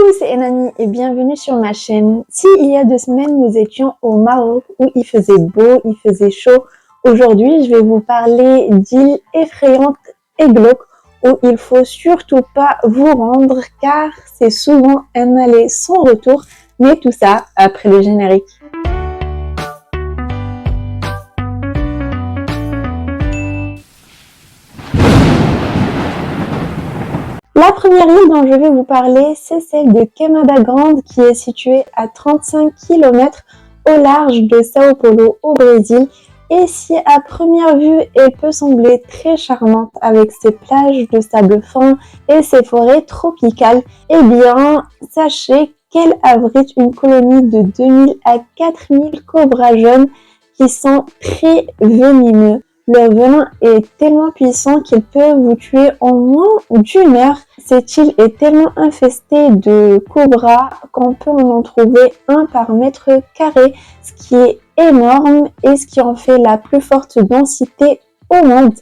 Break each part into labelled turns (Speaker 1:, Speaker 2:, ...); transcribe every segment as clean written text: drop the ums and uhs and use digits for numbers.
Speaker 1: Coucou, c'est Enani et bienvenue sur ma chaîne. Si il y a 2 semaines, nous étions au Maroc où il faisait beau, il faisait chaud, aujourd'hui, je vais vous parler d'îles effrayantes et glauques où il faut surtout pas vous rendre car c'est souvent un aller sans retour, mais tout ça après le générique. La première île dont je vais vous parler, c'est celle de Camada Grande qui est située à 35 km au large de Sao Paulo au Brésil. Et si à première vue, elle peut sembler très charmante avec ses plages de sable fin et ses forêts tropicales, eh bien, sachez qu'elle abrite une colonie de 2000 à 4000 cobras jaunes qui sont très venimeux. Leur venin est tellement puissant qu'il peut vous tuer en moins d'1 heure. Cette île est tellement infestée de cobras qu'on peut en trouver un par mètre carré, ce qui est énorme et ce qui en fait la plus forte densité au monde.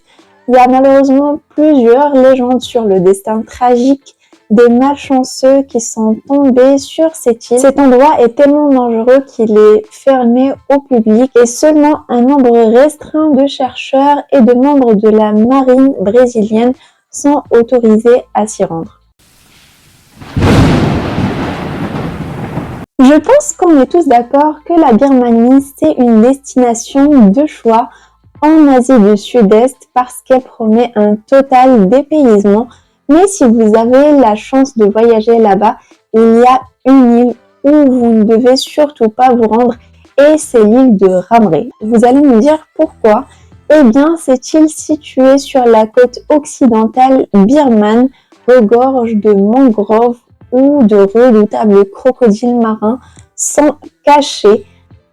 Speaker 1: Il y a malheureusement plusieurs légendes sur le destin tragique des malchanceux qui sont tombés sur cette île. Cet endroit est tellement dangereux qu'il est fermé au public et seulement un nombre restreint de chercheurs et de membres de la marine brésilienne sont autorisés à s'y rendre. Je pense qu'on est tous d'accord que la Birmanie, c'est une destination de choix en Asie du Sud-Est parce qu'elle promet un total dépaysement. Mais si vous avez la chance de voyager là-bas, il y a une île où vous ne devez surtout pas vous rendre et c'est l'île de Ramré. Vous allez me dire pourquoi? Eh bien, cette île située sur la côte occidentale birmane regorge de mangroves où de redoutables crocodiles marins sont cachés.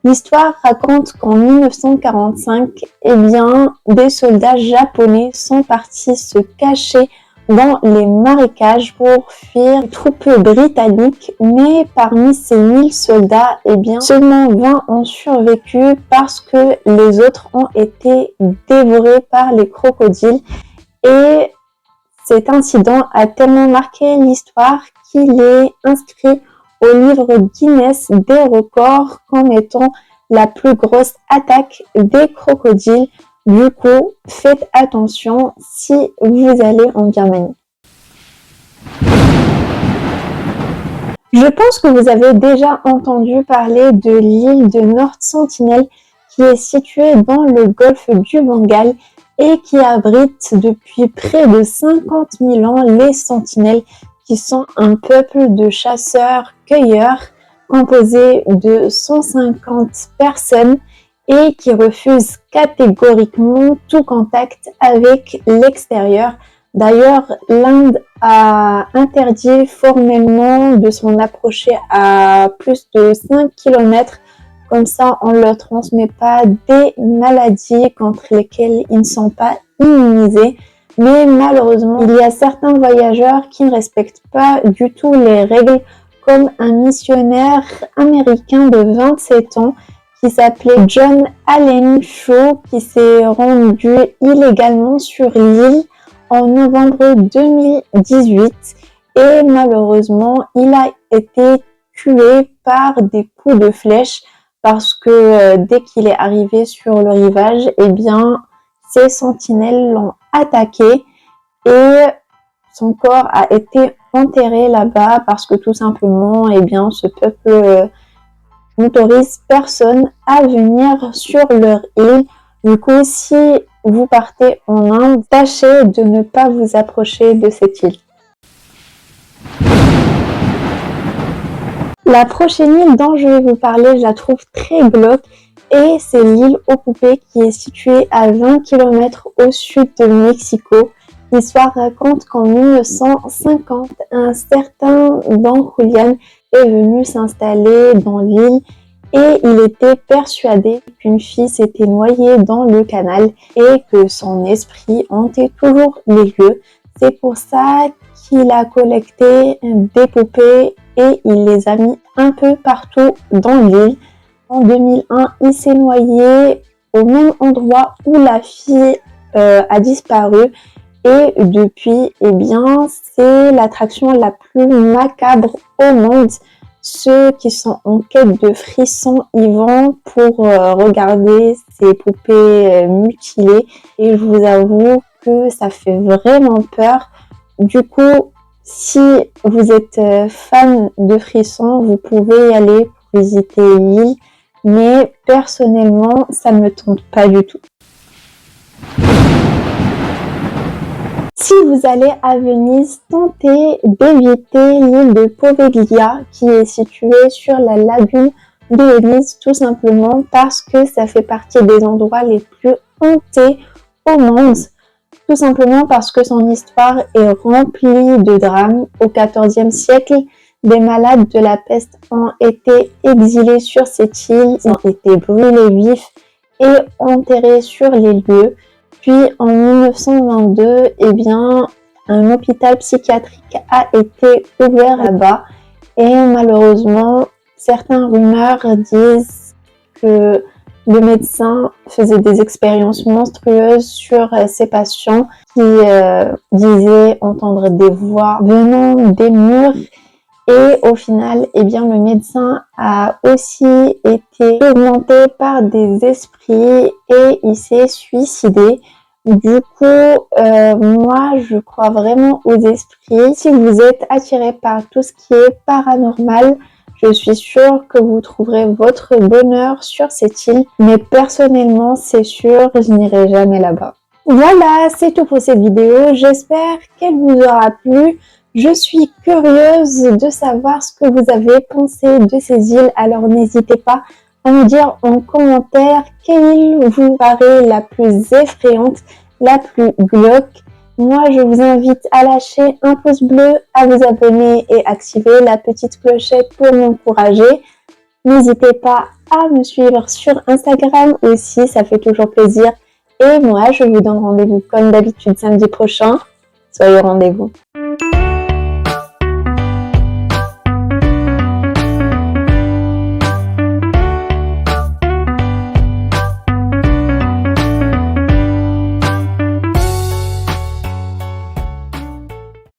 Speaker 1: L'histoire raconte qu'en 1945, eh bien, des soldats japonais sont partis se cacher dans les marécages pour fuir les troupes britanniques, mais parmi ces 1000 soldats, eh bien, seulement 20 ont survécu parce que les autres ont été dévorés par les crocodiles. Et cet incident a tellement marqué l'histoire qu'il est inscrit au livre Guinness des records comme étant la plus grosse attaque des crocodiles. Du coup, faites attention si vous allez en Birmanie. Je pense que vous avez déjà entendu parler de l'île de North Sentinel qui est située dans le golfe du Bengale et qui abrite depuis près de 50 000 ans les sentinelles qui sont un peuple de chasseurs-cueilleurs composé de 150 personnes et qui refusent catégoriquement tout contact avec l'extérieur. D'ailleurs, l'Inde a interdit formellement de s'en approcher à plus de 5 km. Comme ça, on ne leur transmet pas des maladies contre lesquelles ils ne sont pas immunisés. Mais malheureusement, il y a certains voyageurs qui ne respectent pas du tout les règles, comme un missionnaire américain de 27 ans qui s'appelait John Allen Shaw, qui s'est rendu illégalement sur l'île en novembre 2018 et malheureusement, il a été tué par des coups de flèche parce que dès qu'il est arrivé sur le rivage, eh bien, ces sentinelles l'ont attaqué et son corps a été enterré là-bas parce que tout simplement, eh bien, ce peuple n'autorise personne à venir sur leur île. Du coup, si vous partez en Inde, tâchez de ne pas vous approcher de cette île. La prochaine île dont je vais vous parler, je la trouve très glauque et c'est l'île aux poupées qui est située à 20 km au sud de Mexico. L'histoire raconte qu'en 1950, un certain Don Julian est venu s'installer dans l'île et il était persuadé qu'une fille s'était noyée dans le canal et que son esprit hantait toujours les lieux. C'est pour ça qu'il a collecté des poupées et il les a mis un peu partout dans l'île. En 2001, il s'est noyé au même endroit où la fille a disparu Et depuis, eh bien, c'est l'attraction la plus macabre au monde. Ceux qui sont en quête de frissons y vont pour regarder ces poupées mutilées. Et je vous avoue que ça fait vraiment peur. Du coup, si vous êtes fan de frissons, vous pouvez y aller pour visiter l'île. Mais personnellement, ça ne me tente pas du tout. Si vous allez à Venise, tentez d'éviter l'île de Poveglia qui est située sur la lagune de Venise, tout simplement parce que ça fait partie des endroits les plus hantés au monde. Tout simplement parce que son histoire est remplie de drames. Au XIVe siècle, des malades de la peste ont été exilés sur cette île, ils ont été brûlés vifs et enterrés sur les lieux. Puis en 1922, eh bien, un hôpital psychiatrique a été ouvert là-bas et malheureusement, certaines rumeurs disent que le médecin faisait des expériences monstrueuses sur ses patients qui disaient entendre des voix venant des murs. Et au final, eh bien, le médecin a aussi été tourmenté par des esprits et il s'est suicidé. Du coup, moi, je crois vraiment aux esprits. Si vous êtes attiré par tout ce qui est paranormal, je suis sûre que vous trouverez votre bonheur sur cette île. Mais personnellement, c'est sûr, je n'irai jamais là-bas. Voilà, c'est tout pour cette vidéo. J'espère qu'elle vous aura plu. Je suis curieuse de savoir ce que vous avez pensé de ces îles. Alors n'hésitez pas à me dire en commentaire quelle île vous paraît la plus effrayante, la plus glauque. Moi, je vous invite à lâcher un pouce bleu, à vous abonner et activer la petite clochette pour m'encourager. N'hésitez pas à me suivre sur Instagram aussi, ça fait toujours plaisir. Et moi, je vous donne rendez-vous comme d'habitude samedi prochain. Soyez au rendez-vous.